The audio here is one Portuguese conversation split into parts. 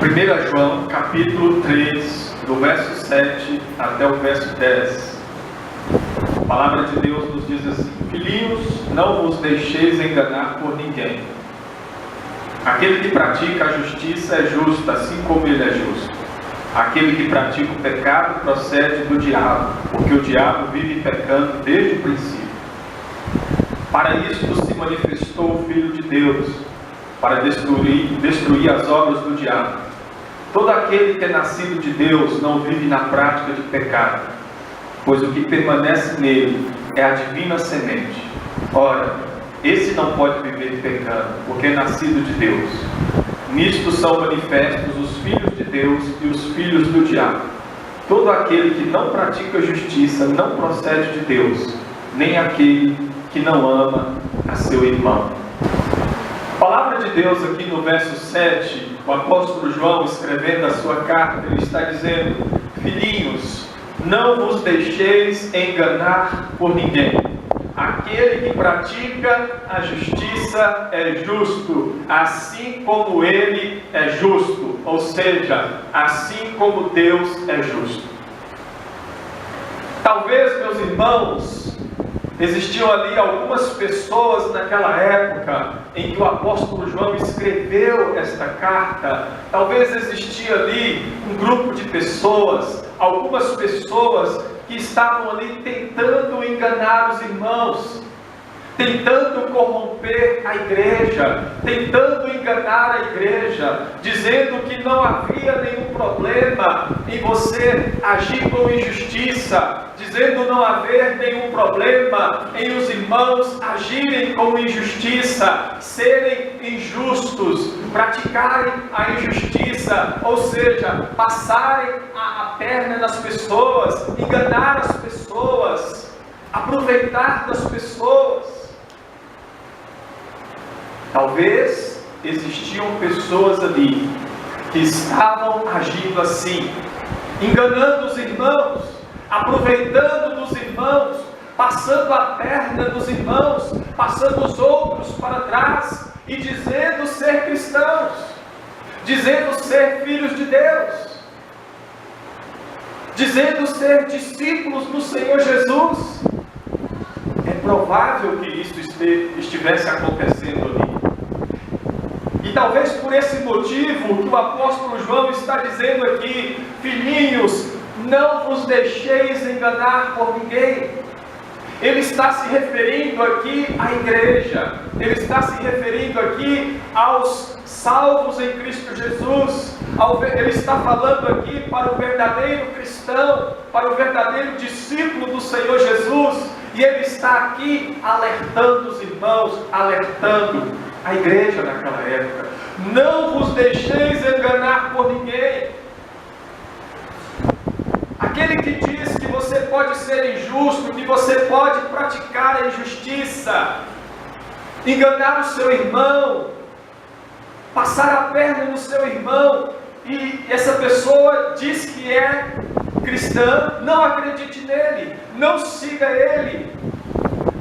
1 João, capítulo 3, do verso 7 até o verso 10. A palavra de Deus nos diz assim: Filhinhos, não vos deixeis enganar por ninguém. Aquele que pratica a justiça é justo, assim como ele é justo. Aquele que pratica o pecado procede do diabo, porque o diabo vive pecando desde o princípio. Para isto se manifestou o Filho de Deus, para destruir as obras do diabo. Todo aquele que é nascido de Deus não vive na prática de pecado, pois o que permanece nele é a divina semente. Ora, esse não pode viver pecando, porque é nascido de Deus. Nisto são manifestos os filhos de Deus e os filhos do diabo. Todo aquele que não pratica justiça não procede de Deus, nem aquele que não ama a seu irmão. A palavra de Deus aqui no verso 7, o apóstolo João, escrevendo a sua carta, ele está dizendo: Filhinhos, não vos deixeis enganar por ninguém. Aquele que pratica a justiça é justo, assim como ele é justo. Ou seja, assim como Deus é justo. Talvez, meus irmãos, existiam ali algumas pessoas naquela época em que o apóstolo João escreveu esta carta. Talvez existia ali um grupo de pessoas, algumas pessoas que estavam ali tentando enganar os irmãos, tentando corromper a igreja, tentando enganar a igreja, dizendo que não havia nenhum problema em você agir com injustiça, dizendo não haver nenhum problema em os irmãos agirem com injustiça, serem injustos, praticarem a injustiça, ou seja, passarem a perna nas pessoas, enganar as pessoas, aproveitar das pessoas. Talvez existiam pessoas ali que estavam agindo assim, enganando os irmãos, aproveitando dos irmãos, passando a perna dos irmãos, passando os outros para trás e dizendo ser cristãos, dizendo ser filhos de Deus, dizendo ser discípulos do Senhor Jesus. É provável que isso estivesse acontecendo ali. E talvez por esse motivo que o apóstolo João está dizendo aqui: Filhinhos, não vos deixeis enganar por ninguém. Ele está se referindo aqui à igreja, ele está se referindo aqui aos salvos em Cristo Jesus, ele está falando aqui para o verdadeiro cristão, para o verdadeiro discípulo do Senhor Jesus, e ele está aqui alertando os irmãos, alertando a igreja naquela época: não vos deixeis enganar por ninguém. Aquele que diz que você pode ser injusto, que você pode praticar a injustiça, enganar o seu irmão, passar a perna no seu irmão, e essa pessoa diz que é cristã, não acredite nele, não siga ele,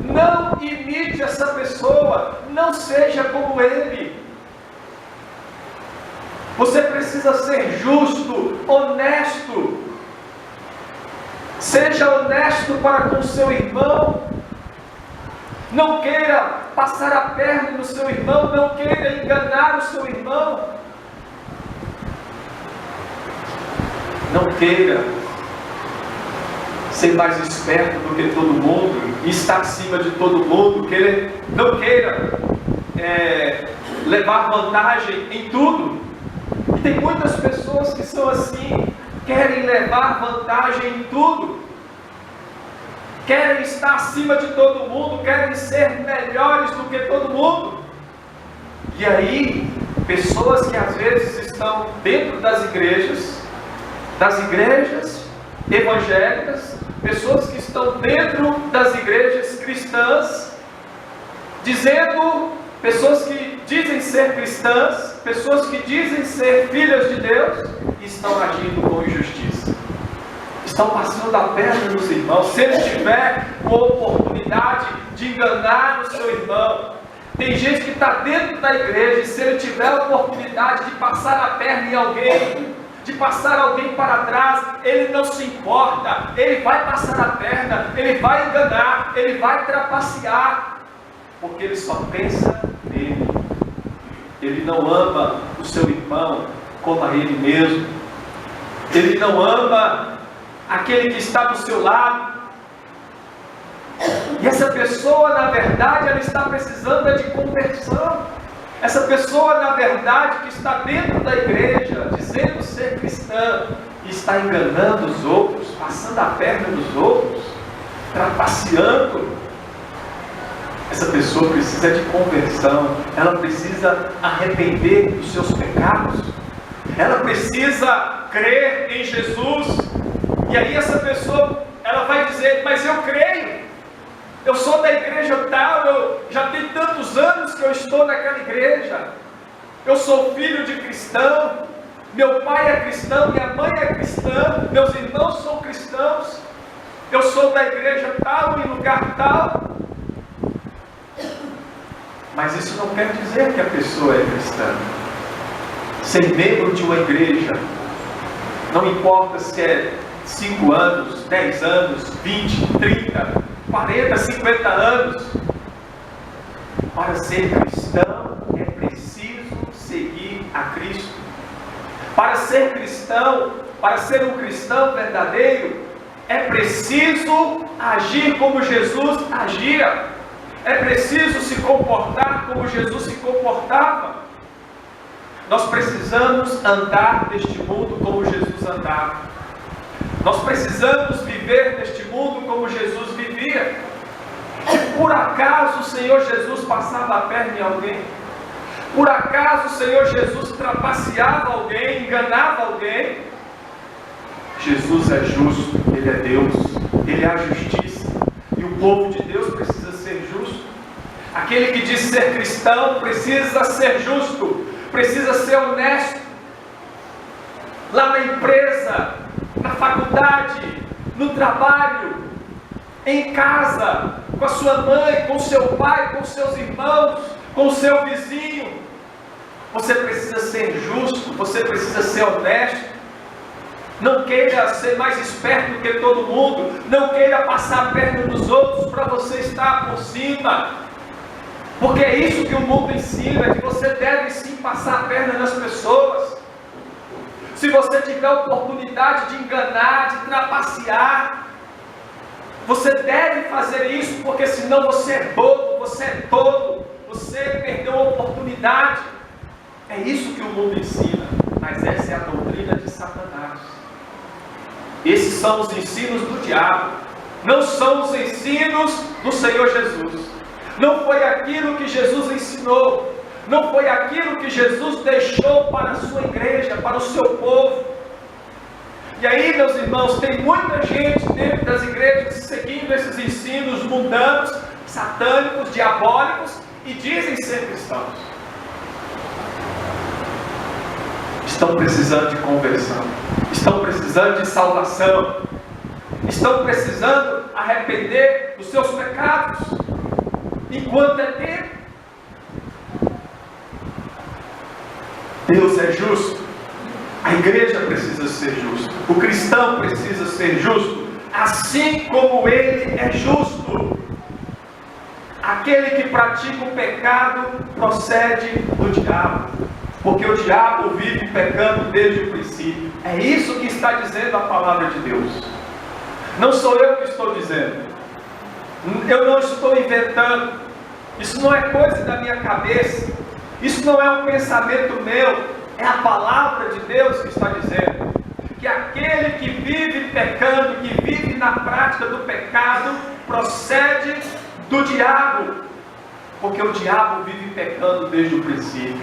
não imite essa pessoa, não seja como ele. Você precisa ser justo, honesto. Seja honesto para com o seu irmão. Não queira passar a perna no seu irmão, não queira enganar o seu irmão. Não queira ser mais esperto do que todo mundo e estar acima de todo mundo. Não queira levar vantagem em tudo. E tem muitas pessoas que são assim, querem levar vantagem em tudo, querem estar acima de todo mundo, querem ser melhores do que todo mundo. E aí, pessoas que às vezes estão dentro das igrejas evangélicas, pessoas que estão dentro das igrejas cristãs, pessoas que dizem ser cristãs, pessoas que dizem ser filhas de Deus, e estão agindo com injustiça, estão passando a perna nos irmãos. Se ele tiver a oportunidade de enganar o seu irmão, Tem gente que está dentro da igreja e se ele tiver a oportunidade de passar a perna em alguém, de passar alguém para trás, ele não se importa, ele vai passar a perna, ele vai enganar, ele vai trapacear, porque ele só pensa nele. Ele não ama o seu irmão como a ele mesmo. Ele não ama aquele que está do seu lado. E essa pessoa, na verdade, ela está precisando de conversão. Essa pessoa, na verdade, que está dentro da igreja, dizendo ser cristã, e está enganando os outros, passando a perna dos outros, trapaceando. Essa pessoa precisa de conversão. Ela precisa arrepender dos seus pecados. Ela precisa crer em Jesus. E aí essa pessoa, ela vai dizer, mas eu creio. Eu sou da igreja tal, eu já tenho tantos anos que eu estou naquela igreja. Eu sou filho de cristão, meu pai é cristão, minha mãe é cristã, meus irmãos são cristãos. Eu sou da igreja tal, em lugar tal. Mas isso não quer dizer que a pessoa é cristã. Ser membro de uma igreja, não importa se é 5 anos, 10 anos, 20, 30, 40, 50 anos, para ser cristão é preciso seguir a Cristo. Para ser cristão, para ser um cristão verdadeiro, é preciso agir como Jesus agia. É preciso se comportar como Jesus se comportava. Nós precisamos andar neste mundo como Jesus andava. Nós precisamos viver neste mundo como Jesus vivia. Se por acaso o Senhor Jesus passava a perna em alguém, por acaso o Senhor Jesus trapaceava alguém, enganava alguém, Jesus é justo, Ele é Deus, Ele é a justiça, e o povo de Deus precisa ser justo. Aquele que diz ser cristão precisa ser justo, precisa ser honesto. Lá na empresa, na faculdade, no trabalho, em casa, com a sua mãe, com o seu pai, com os seus irmãos, com o seu vizinho. Você precisa ser justo, você precisa ser honesto. Não queira ser mais esperto do que todo mundo, não queira passar a perna dos outros para você estar por cima. Porque é isso que o mundo ensina, que você deve sim passar a perna nas pessoas. Se você tiver a oportunidade de enganar, de trapacear, você deve fazer isso, porque senão você é bobo, você é tolo, você perdeu a oportunidade. É isso que o mundo ensina, mas essa é a doutrina de Satanás. Esses são os ensinos do diabo, não são os ensinos do Senhor Jesus. Não foi aquilo que Jesus ensinou. Não foi aquilo que Jesus deixou para a sua igreja, para o seu povo. E aí, meus irmãos, tem muita gente dentro das igrejas seguindo esses ensinos mundanos, satânicos, diabólicos, e dizem ser cristãos. Estão precisando de conversão, estão precisando de salvação, estão precisando arrepender dos seus pecados, enquanto é tempo. Deus é justo, a igreja precisa ser justa, o cristão precisa ser justo, assim como ele é justo. Aquele que pratica o pecado procede do diabo, porque o diabo vive pecando desde o princípio. É isso que está dizendo a palavra de Deus. Não sou eu que estou dizendo, eu não estou inventando, isso não é coisa da minha cabeça. Isso não é um pensamento meu, é a palavra de Deus que está dizendo que aquele que vive pecando, que vive na prática do pecado, procede do diabo, porque o diabo vive pecando desde o princípio.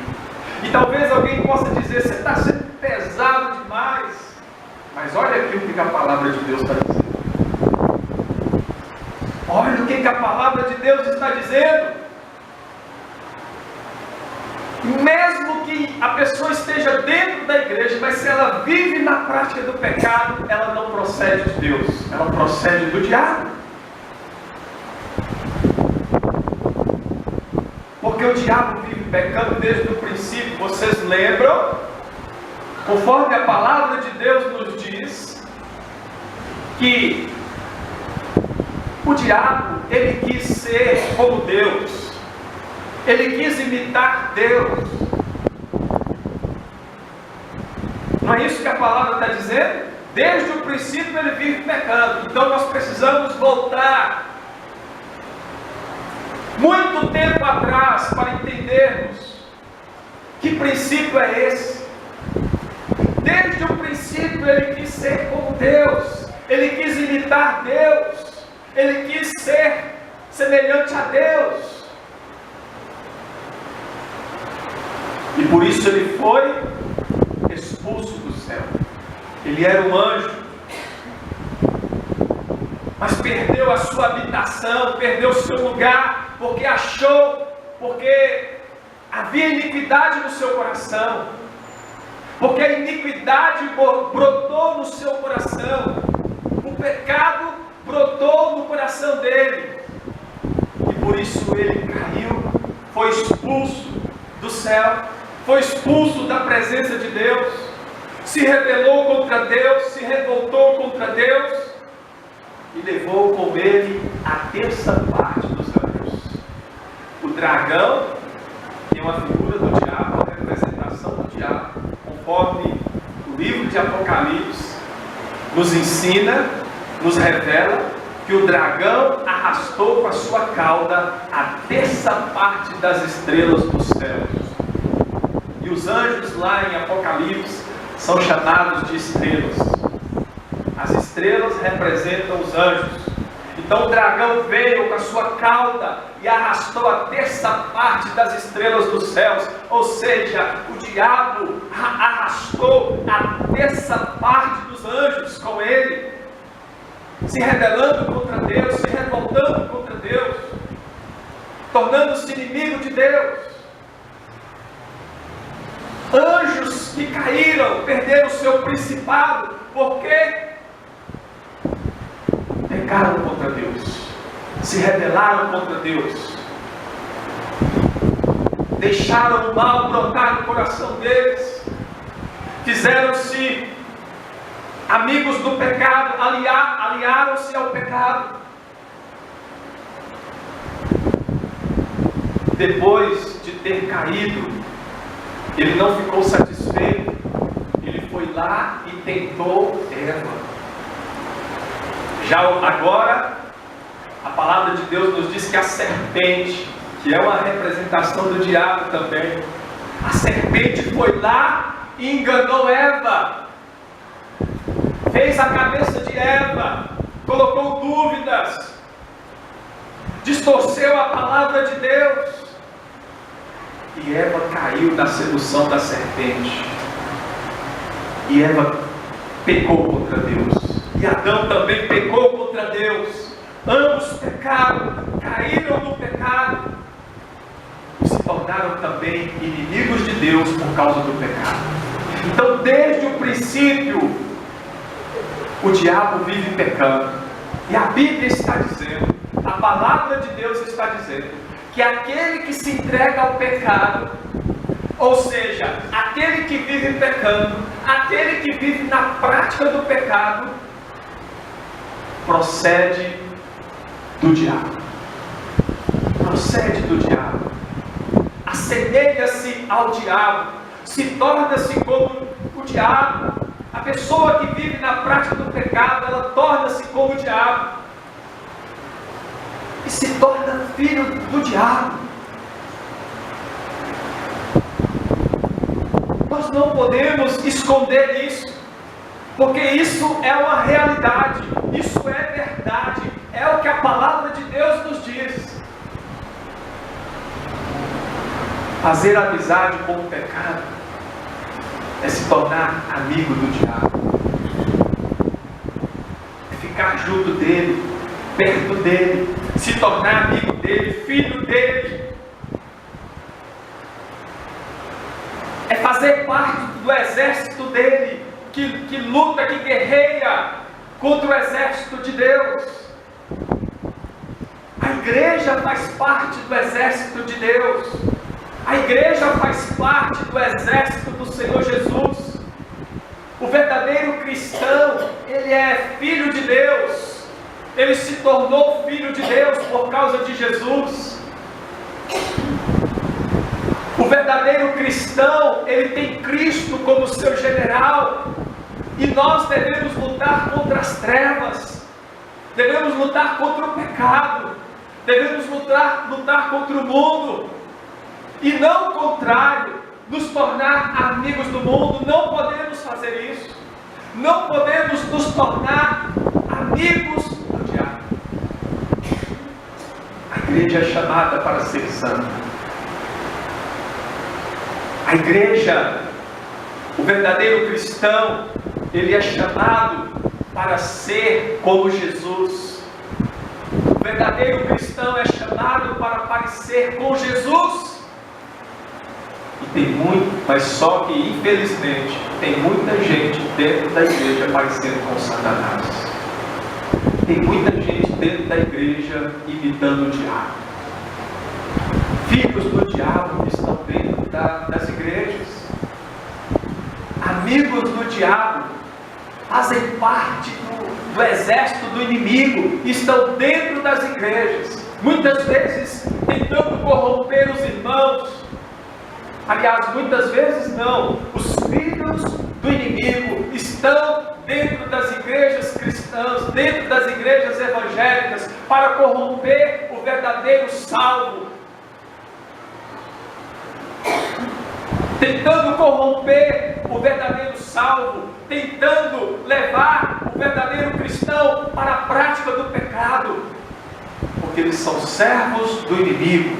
E talvez alguém possa dizer, você está sendo pesado demais, mas olha aqui o que a palavra de Deus está dizendo. Olha o que a palavra de Deus está dizendo. Mesmo que a pessoa esteja dentro da igreja, mas se ela vive na prática do pecado, ela não procede de Deus, ela procede do diabo. Porque o diabo vive pecando desde o princípio. Vocês lembram? Conforme a palavra de Deus nos diz, que o diabo, ele quis ser como Deus. Ele quis imitar Deus. Não é isso que a palavra está dizendo? Desde o princípio ele vive pecando. Então nós precisamos voltar muito tempo atrás para entendermos que princípio é esse. Desde o princípio ele quis ser como Deus. Ele quis imitar Deus. Ele quis ser semelhante a Deus. E por isso ele foi expulso do céu. Ele era um anjo, mas perdeu a sua habitação, perdeu o seu lugar, porque havia iniquidade no seu coração, porque a iniquidade brotou no seu coração, o pecado brotou no coração dele, e por isso ele caiu, foi expulso do céu, foi expulso da presença de Deus, se rebelou contra Deus, se revoltou contra Deus, e levou com ele a terça parte dos anjos. O dragão, que é uma figura do diabo, a representação do diabo, conforme o livro de Apocalipse nos ensina, nos revela, que o dragão arrastou com a sua cauda a terça parte das estrelas dos céus. E os anjos lá em Apocalipse são chamados de estrelas. As estrelas representam os anjos. Então o dragão veio com a sua cauda e arrastou a terça parte das estrelas dos céus. Ou seja, o diabo arrastou a terça parte dos anjos com ele, se rebelando contra Deus, se revoltando contra Deus, tornando-se inimigo de Deus. Anjos que caíram, perderam o seu principado, porque pecaram contra Deus, se rebelaram contra Deus, deixaram o mal brotar no coração deles, fizeram-se amigos do pecado, aliaram-se ao pecado. Depois de ter caído, ele não ficou satisfeito, ele foi lá e tentou Eva. Já agora, a palavra de Deus nos diz que a serpente, que é uma representação do diabo também, a serpente foi lá e enganou Eva, fez a cabeça de Eva, colocou dúvidas, distorceu a palavra de Deus. E Eva caiu na sedução da serpente. E Eva pecou contra Deus. E Adão também pecou contra Deus. Ambos pecaram, caíram no pecado. E se tornaram também inimigos de Deus por causa do pecado. Então, desde o princípio, o diabo vive pecando. E a Bíblia está dizendo, a palavra de Deus está dizendo, que aquele que se entrega ao pecado, ou seja, aquele que vive pecando, aquele que vive na prática do pecado, procede do diabo. Procede do diabo. Assemelha-se ao diabo. Se torna-se como o diabo. A pessoa que vive na prática do pecado, ela torna-se como o diabo. E se torna filho do diabo. Nós não podemos esconder isso, porque isso é uma realidade, isso é verdade, é o que a palavra de Deus nos diz. Fazer amizade com o pecado é se tornar amigo do diabo, é ficar junto dele, perto dele, se tornar amigo dele, filho dele, é fazer parte do exército dele, que luta, que guerreia contra o exército de Deus. A igreja faz parte do exército de Deus. A igreja faz parte do exército do Senhor Jesus. O verdadeiro cristão, ele é filho de Deus. Ele se tornou filho de Deus por causa de Jesus. O verdadeiro cristão, ele tem Cristo como seu general. E nós devemos lutar contra as trevas. Devemos lutar contra o pecado. Devemos lutar contra o mundo. E não o contrário, nos tornar amigos do mundo. Não podemos fazer isso. Não podemos nos tornar amigos do diabo. A igreja é chamada para ser santa. A igreja, o verdadeiro cristão, ele é chamado para ser como Jesus. O verdadeiro cristão é chamado para parecer com Jesus. E tem muito, mas só que infelizmente tem muita gente dentro da igreja parecendo com Satanás. Tem muita gente dentro da igreja imitando o diabo. Filhos do diabo que estão dentro das igrejas. Amigos do diabo, fazem parte do exército do inimigo, estão dentro das igrejas, muitas vezes tentando corromper os irmãos. Aliás, muitas vezes não. Os filhos do inimigo estão dentro das igrejas cristãs, dentro das igrejas evangélicas, para corromper o verdadeiro salvo. Tentando corromper o verdadeiro salvo, tentando levar o verdadeiro cristão para a prática do pecado, porque eles são servos do inimigo.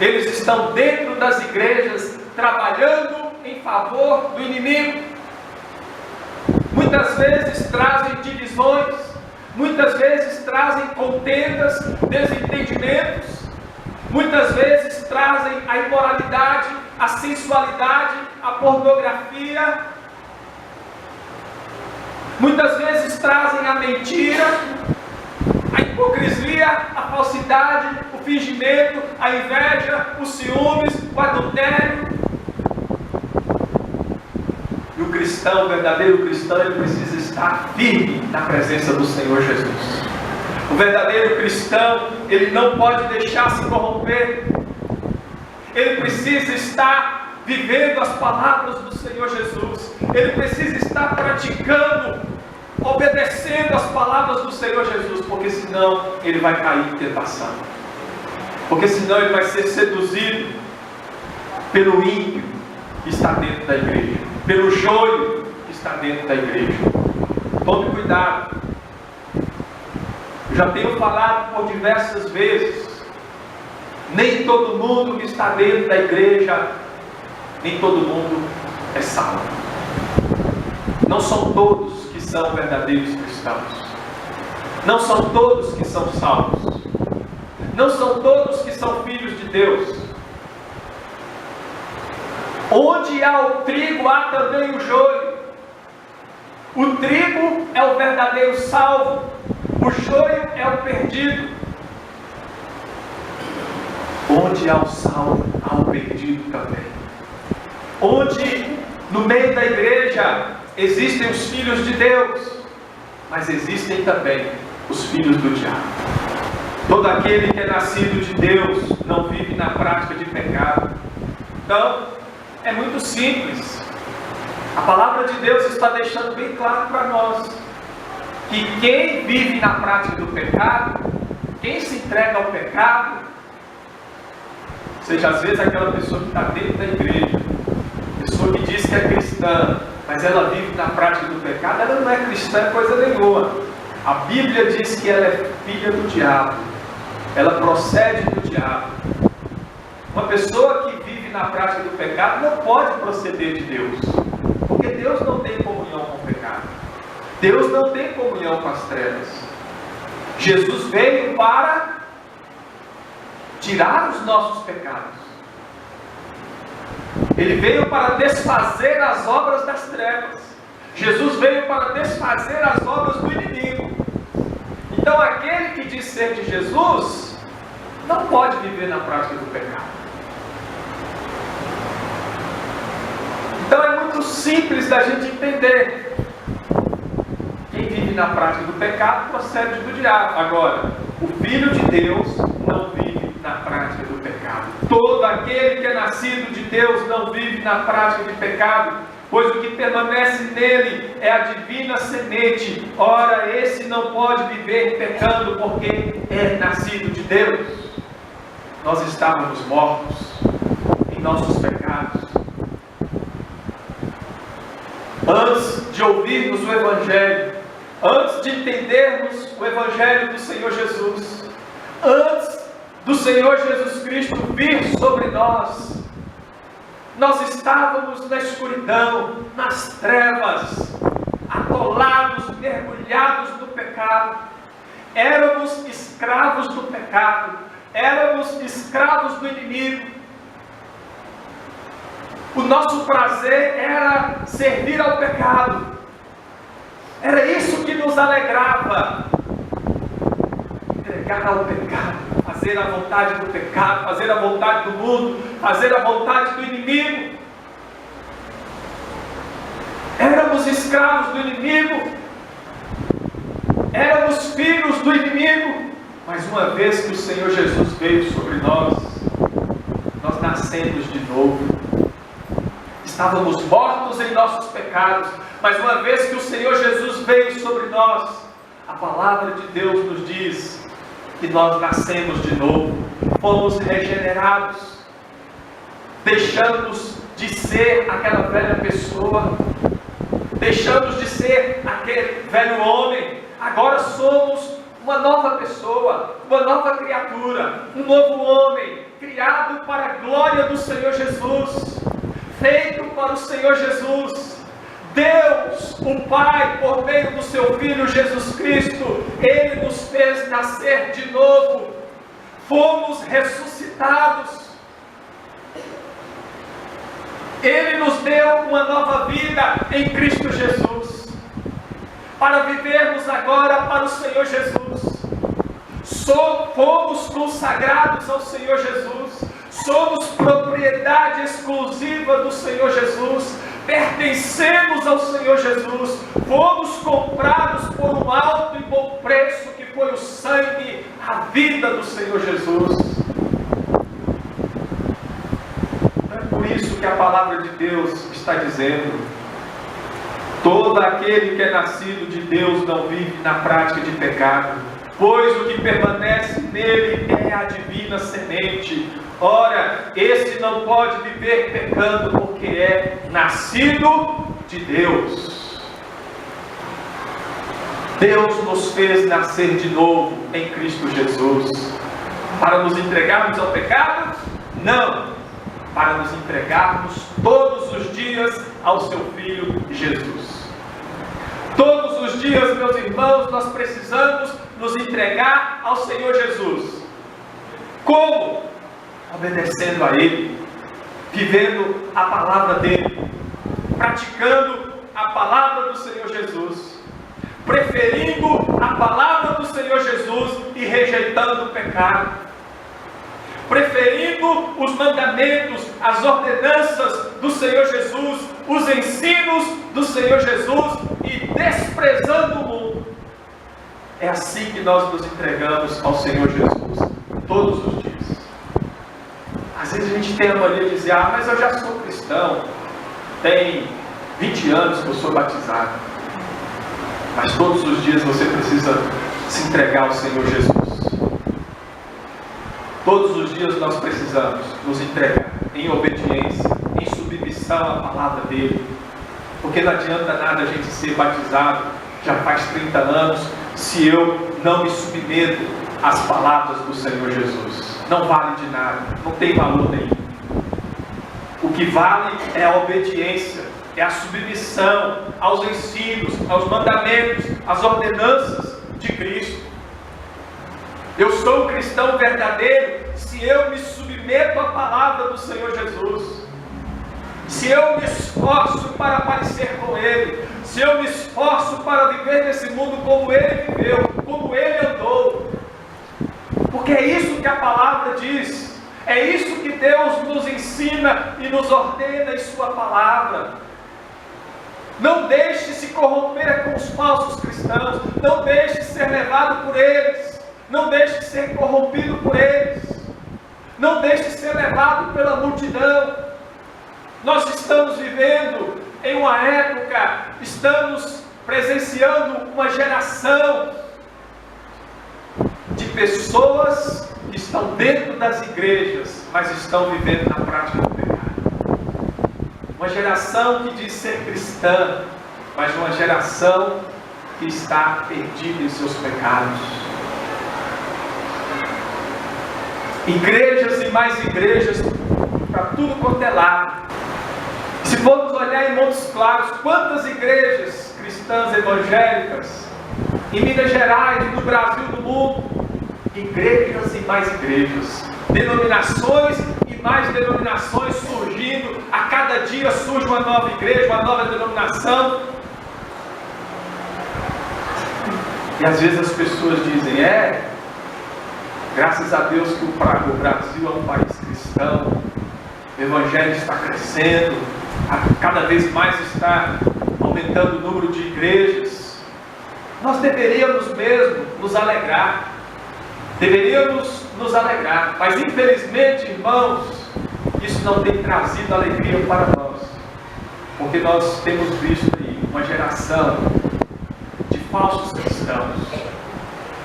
Eles estão dentro das igrejas, trabalhando em favor do inimigo. Muitas vezes trazem divisões, muitas vezes trazem contendas, desentendimentos, muitas vezes trazem a imoralidade, a sensualidade, a pornografia. Muitas vezes trazem a mentira, a hipocrisia, a falsidade, o fingimento, a inveja, os ciúmes, o adultério. E o cristão, o verdadeiro cristão, ele precisa estar firme na presença do Senhor Jesus. O verdadeiro cristão, ele não pode deixar se corromper. Ele precisa estar vivendo as palavras do Senhor Jesus. Ele precisa estar praticando, obedecendo as palavras do Senhor Jesus, porque senão ele vai cair em tentação. Porque senão ele vai ser seduzido pelo ímpio que está dentro da igreja, pelo joio que está dentro da igreja. Tome cuidado. Eu já tenho falado por diversas vezes. Nem todo mundo que está dentro da igreja, nem todo mundo é salvo. Não são todos que são verdadeiros cristãos. Não são todos que são salvos. Não são todos que são filhos de Deus. Onde há o trigo, há também o joio. O trigo é o verdadeiro salvo. O joio é o perdido. Onde há o salvo, há o perdido também. Onde no meio da igreja existem os filhos de Deus, mas existem também os filhos do diabo. Todo aquele que é nascido de Deus não vive na prática de pecado. Então, é muito simples. A palavra de Deus está deixando bem claro para nós que quem vive na prática do pecado, quem se entrega ao pecado, seja às vezes aquela pessoa que está dentro da igreja, pessoa que diz que é cristã, mas ela vive na prática do pecado, ela não é cristã coisa nenhuma. A Bíblia diz que ela é filha do diabo, ela procede do diabo. Uma pessoa que vive na prática do pecado não pode proceder de Deus, porque Deus não tem comunhão com o pecado, Deus não tem comunhão com as trevas. Jesus veio para tirar os nossos pecados. Ele veio para desfazer as obras das trevas. Jesus veio para desfazer as obras do inimigo. Então aquele que diz ser de Jesus não pode viver na prática do pecado. fato simples da gente entender. Quem vive na prática do pecado procede do diabo. Agora, o Filho de Deus não vive na prática do pecado. Todo aquele que é nascido de Deus não vive na prática de pecado, pois o que permanece nele é a divina semente. Ora, esse não pode viver pecando, porque é nascido de Deus. Nós estávamos mortos em nossos pecados. Antes de ouvirmos o Evangelho, antes de entendermos o Evangelho do Senhor Jesus, antes do Senhor Jesus Cristo vir sobre nós, nós estávamos na escuridão, nas trevas, atolados, mergulhados no pecado. Éramos escravos do pecado, éramos escravos do inimigo. O nosso prazer era servir ao pecado. Era isso que nos alegrava. Entregar ao pecado, fazer a vontade do pecado, fazer a vontade do mundo, fazer a vontade do inimigo. Éramos escravos do inimigo, éramos filhos do inimigo, mas uma vez que o Senhor Jesus veio sobre nós, nós nascemos de novo. Estávamos mortos em nossos pecados, mas uma vez que o Senhor Jesus veio sobre nós, a palavra de Deus nos diz que nós nascemos de novo, fomos regenerados, deixamos de ser aquela velha pessoa, deixamos de ser aquele velho homem, agora somos uma nova pessoa, uma nova criatura, um novo homem, criado para a glória do Senhor Jesus, feito para o Senhor Jesus. Deus, o Pai, por meio do seu Filho Jesus Cristo, Ele nos fez nascer de novo, fomos ressuscitados, Ele nos deu uma nova vida em Cristo Jesus, para vivermos agora para o Senhor Jesus. Fomos consagrados ao Senhor Jesus, somos propriedade exclusiva do Senhor Jesus, pertencemos ao Senhor Jesus, fomos comprados por um alto e bom preço que foi o sangue, a vida do Senhor Jesus. É por isso que a palavra de Deus está dizendo: todo aquele que é nascido de Deus não vive na prática de pecado, pois o que permanece nele é a divina semente. Ora, esse não pode viver pecando, porque é nascido de Deus. Deus nos fez nascer de novo em Cristo Jesus. Para nos entregarmos ao pecado? Não. Para nos entregarmos todos os dias ao seu Filho Jesus. Todos os dias, meus irmãos, nós precisamos nos entregar ao Senhor Jesus. Como? Obedecendo a Ele, vivendo a palavra dEle, praticando a palavra do Senhor Jesus, preferindo a palavra do Senhor Jesus e rejeitando o pecado, preferindo os mandamentos, as ordenanças do Senhor Jesus, os ensinos do Senhor Jesus e desprezando o mundo. É assim que nós nos entregamos ao Senhor Jesus, todos os dias. Às vezes a gente tem a mania de dizer: mas eu já sou cristão, tem 20 anos que eu sou batizado. Mas todos os dias você precisa se entregar ao Senhor Jesus. Todos os dias nós precisamos nos entregar em obediência, em submissão à palavra dEle. Porque não adianta nada a gente ser batizado já faz 30 anos, se eu não me submeto às palavras do Senhor Jesus. Não vale de nada, não tem valor nenhum. O que vale é a obediência, é a submissão aos ensinos, aos mandamentos, às ordenanças de Cristo. Eu sou um cristão verdadeiro se eu me submeto à palavra do Senhor Jesus, se eu me esforço para parecer com Ele, se eu me esforço para viver nesse mundo como Ele viveu, como Ele andou. Porque é isso que a palavra diz, é isso que Deus nos ensina e nos ordena em sua palavra. Não deixe se corromper com os falsos cristãos. Não deixe ser levado por eles. Não deixe ser corrompido por eles. Não deixe ser levado pela multidão. Nós estamos vivendo em uma época, estamos presenciando uma geração de pessoas que estão dentro das igrejas, mas estão vivendo na prática do pecado. Uma geração que diz ser cristã, mas uma geração que está perdida em seus pecados. Igrejas e mais igrejas para tudo quanto é lado. Se formos olhar em Montes Claros, quantas igrejas cristãs evangélicas em Minas Gerais, no Brasil, no mundo, igrejas e mais igrejas, denominações e mais denominações surgindo, a cada dia surge uma nova igreja, uma nova denominação. E às vezes as pessoas dizem, graças a Deus que o Brasil é um país cristão, o evangelho está crescendo, cada vez mais está aumentando o número de igrejas. Nós deveríamos mesmo nos alegrar, mas infelizmente, irmãos, isso não tem trazido alegria para nós, porque nós temos visto aí uma geração de falsos cristãos,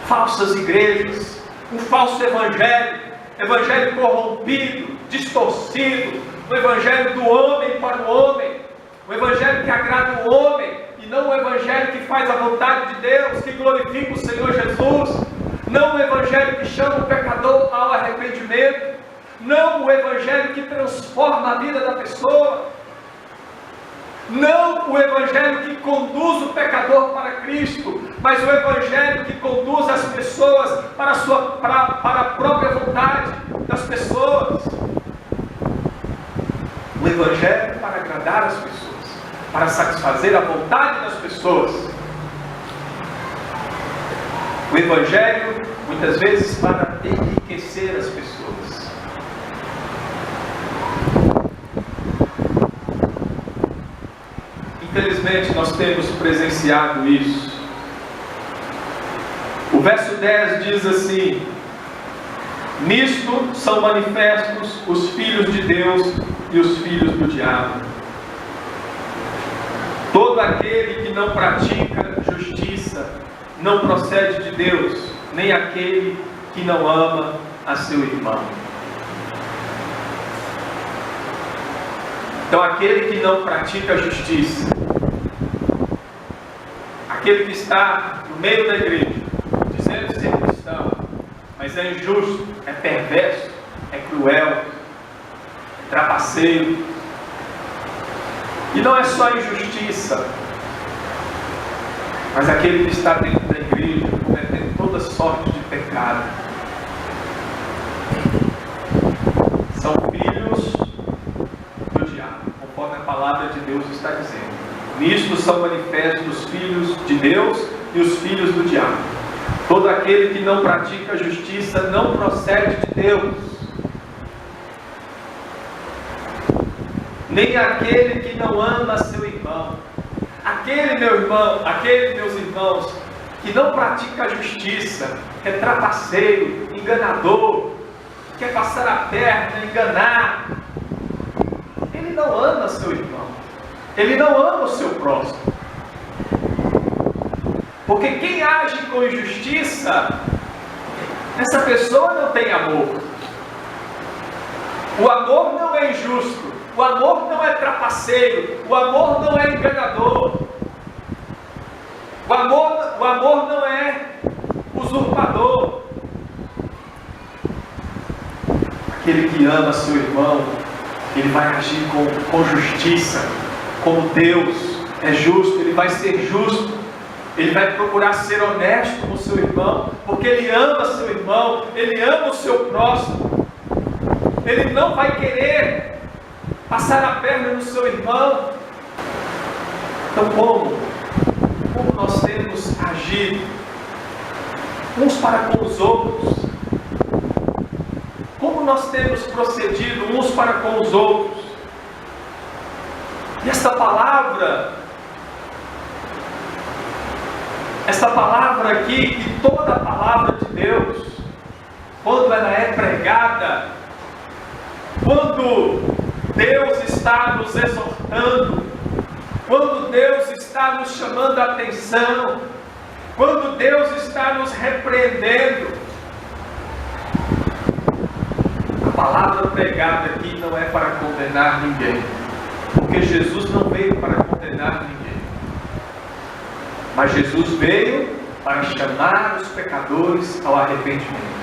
falsas igrejas, um falso evangelho corrompido, distorcido, o evangelho do homem para o homem, o evangelho que agrada o homem, e não o evangelho que faz a vontade de Deus, que glorifica o Senhor Jesus, não o evangelho que chama o pecador ao arrependimento, não o evangelho que transforma a vida da pessoa, não o evangelho que conduz o pecador para Cristo, mas o evangelho que conduz as pessoas para a própria vontade das pessoas. O evangelho para agradar as pessoas, para satisfazer a vontade das pessoas. O evangelho, muitas vezes, para enriquecer as pessoas. Infelizmente, nós temos presenciado isso. O verso 10 diz assim: nisto são manifestos os filhos de Deus e os filhos do diabo. Todo aquele que não pratica justiça não procede de Deus, nem aquele que não ama a seu irmão. Então, aquele que não pratica justiça, aquele que está no meio da igreja, dizendo ser cristão, mas é injusto, é perverso, é cruel, é trapaceiro. E não é só injustiça, mas aquele que está dentro da igreja, cometendo toda sorte de pecado. São filhos do diabo, conforme a palavra de Deus está dizendo. Nisto são manifestos os filhos de Deus e os filhos do diabo. Todo aquele que não pratica a justiça não procede de Deus, nem aquele que não ama seu irmão. Aquele, meu irmão, aquele, meus irmãos, que não pratica a justiça, que é trapaceiro, enganador, quer passar a perna, enganar, ele não ama seu irmão, ele não ama o seu próximo. Porque quem age com injustiça, essa pessoa não tem amor. O amor não é injusto, o amor não é trapaceiro, o amor não é enganador, o amor não é usurpador. Aquele que ama seu irmão, ele vai agir com justiça, como Deus é justo, ele vai ser justo. Ele vai procurar ser honesto com o seu irmão, porque ele ama seu irmão, ele ama o seu próximo. Ele não vai querer passar a perna no seu irmão. Então como nós temos agido uns para com os outros? Como nós temos procedido uns para com os outros? E esta palavra Essa palavra aqui, e toda a palavra de Deus, quando ela é pregada, quando Deus está nos exortando, quando Deus está nos chamando a atenção, quando Deus está nos repreendendo, a palavra pregada aqui não é para condenar ninguém, porque Jesus não veio para condenar ninguém, mas Jesus veio para chamar os pecadores ao arrependimento.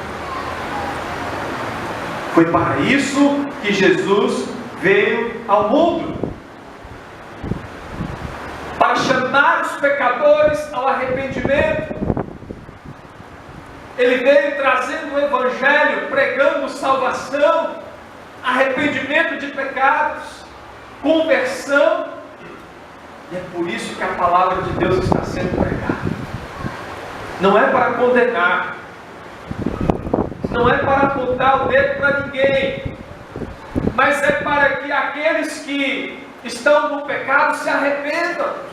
Foi para isso que Jesus veio ao mundo, para chamar os pecadores ao arrependimento. Ele veio trazendo o Evangelho, pregando salvação, arrependimento de pecados, conversão. E é por isso que a palavra de Deus está sendo pregada. Não é para condenar, não é para apontar o dedo para ninguém, mas é para que aqueles que estão no pecado se arrependam.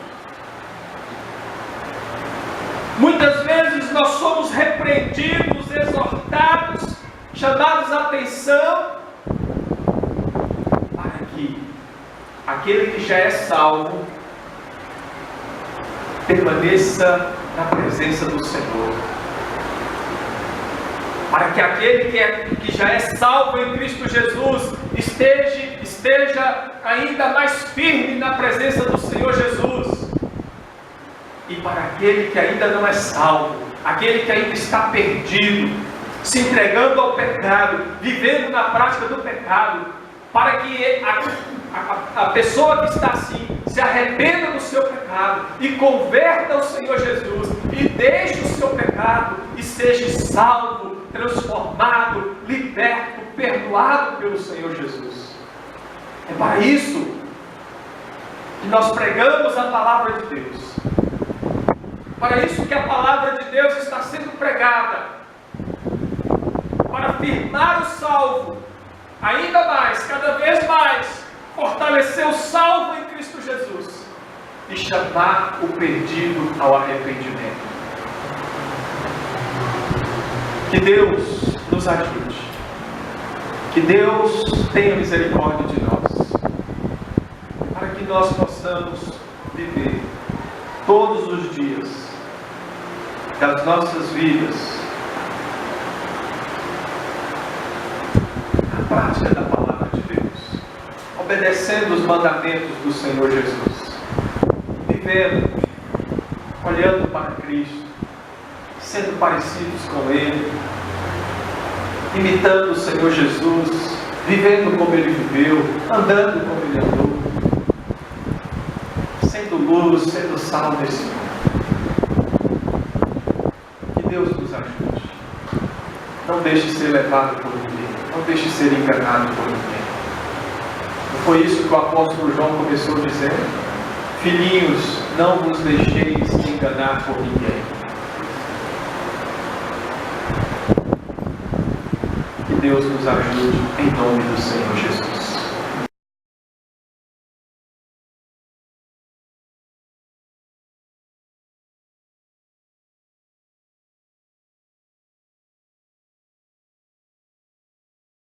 Muitas vezes nós somos repreendidos, exortados, chamados a atenção, para que aquele que já é salvo permaneça na presença do Senhor. Para que aquele que já é salvo em Cristo Jesus esteja ainda mais firme na presença do Senhor Jesus. E para aquele que ainda não é salvo, aquele que ainda está perdido, se entregando ao pecado, vivendo na prática do pecado, para que a pessoa que está assim se arrependa do seu pecado e converta ao Senhor Jesus e deixe o seu pecado e seja salvo, transformado, liberto, perdoado pelo Senhor Jesus. É para isso que nós pregamos a palavra de Deus. Para isso que a palavra de Deus está sendo pregada, para firmar o salvo, ainda mais, cada vez mais, fortalecer o salvo em Cristo Jesus e chamar o perdido ao arrependimento. Que Deus nos ajude, que Deus tenha misericórdia de nós, para que nós possamos viver todos os dias das nossas vidas a prática da palavra de Deus, obedecendo os mandamentos do Senhor Jesus, vivendo, olhando para Cristo, sendo parecidos com Ele, imitando o Senhor Jesus, vivendo como Ele viveu, andando como Ele andou, sendo luz, sendo sal nesse mundo. Que Deus nos ajude. Não deixe ser levado por ninguém, não deixe ser enganado por ninguém. Não foi isso que o apóstolo João começou dizendo? Filhinhos, não vos deixeis enganar por ninguém. Que Deus nos ajude em nome do Senhor Jesus.